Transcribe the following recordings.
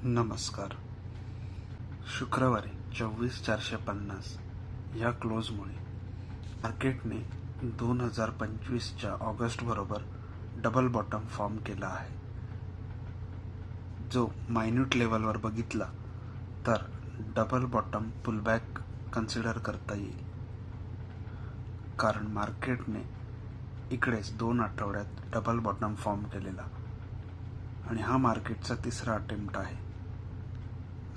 नमस्कार. शुक्रवारी 24,450 या क्लोजमुळे मार्केटने 2025च्या ऑगस्ट बरोबर डबल बॉटम फॉर्म केला आहे. जो मायन्यूट लेवलवर बघितला तर डबल बॉटम पुलबॅक कन्सिडर करता येईल, कारण मार्केटने इकडेच 2 आठवड्यात डबल बॉटम फॉर्म केलेला आणि हा मार्केटचा तिसरा अटेम्प्ट आहे.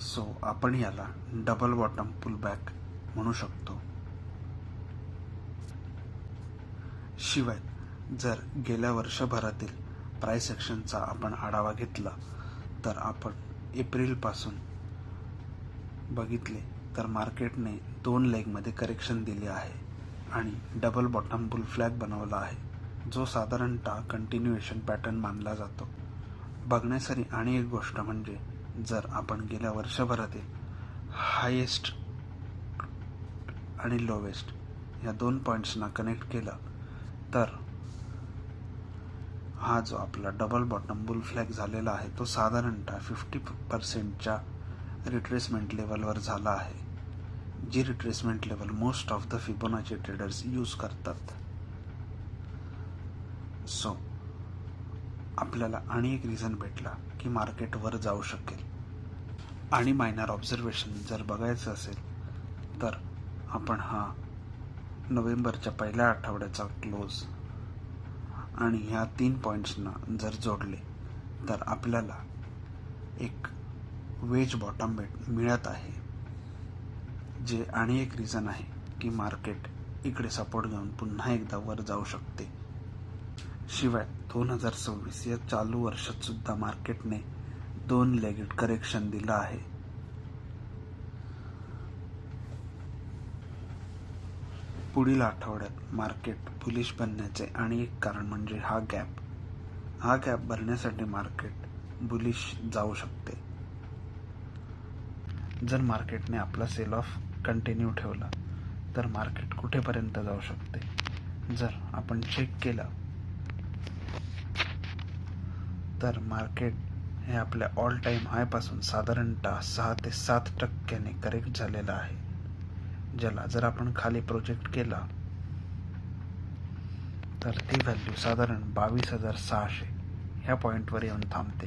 सो आपण याला डबल बॉटम पुलबॅक म्हणू शकतो. शिवाय जर गेल्या वर्षभरातील प्राइस ॲक्शनचा आपण आढावा घेतला तर आपण एप्रिलपासून बघितले तर मार्केटने 2 लेगमध्ये करेक्शन दिले आहे आणि डबल बॉटम बुल फ्लॅग बनवला आहे, जो साधारणतः कंटिन्युएशन पॅटर्न मानला जातो. बघण्यासारी आणि एक गोष्ट म्हणजे जर आपण गेल्या वर्षभरातील हायेस्ट आणि लोवेस्ट या 2 पॉईंट्सना कनेक्ट केला तर हा जो आपला डबल बॉटम बुल फ्लॅग झालेला आहे तो साधारणतः 50%च्या रिट्रेसमेंट लेवलवर झाला आहे, जी retracement level most of the Fibonacci traders use करतात. सो आपल्याला आणि एक रिझन भेटला की मार्केट वर जाऊ शकेल. आणि मायनर ऑब्झर्वेशन जर बघायचं असेल तर आपण हा नोव्हेंबरच्या पहिल्या आठवड्याचा क्लोज आणि ह्या 3 पॉईंट्सना जर जोडले तर आपल्याला एक वेज बॉटम मिळत आहे, जे आणि एक रिझन आहे की मार्केट इकडे सपोर्ट घेऊन पुन्हा एकदा वर जाऊ शकते. शिवाय 2026 या चालू वर्षात सुद्धा मार्केटने 2 लेगेड करेक्शन दिलं आहे. पुढील आठवड्यात मार्केट बुलिश बनण्याचे आणि एक कारण म्हणजे हा गॅप भरण्यासाठी मार्केट बुलिश जाऊ शकते. जर मार्केटने आपला सेल ऑफ कंटिन्यू ठेवला तर मार्केट कुठेपर्यंत जाऊ शकते. जर आपण चेक केला तर मार्केट हे आपल्या ऑल टाईम हाय पासून साधारणतः 6 ते 7% करेक्ट झालेला आहे, ज्याला जर आपण खाली प्रोजेक्ट केला तर ती व्हॅल्यू साधारण 22,600 ह्या पॉईंटवर येऊन थांबते.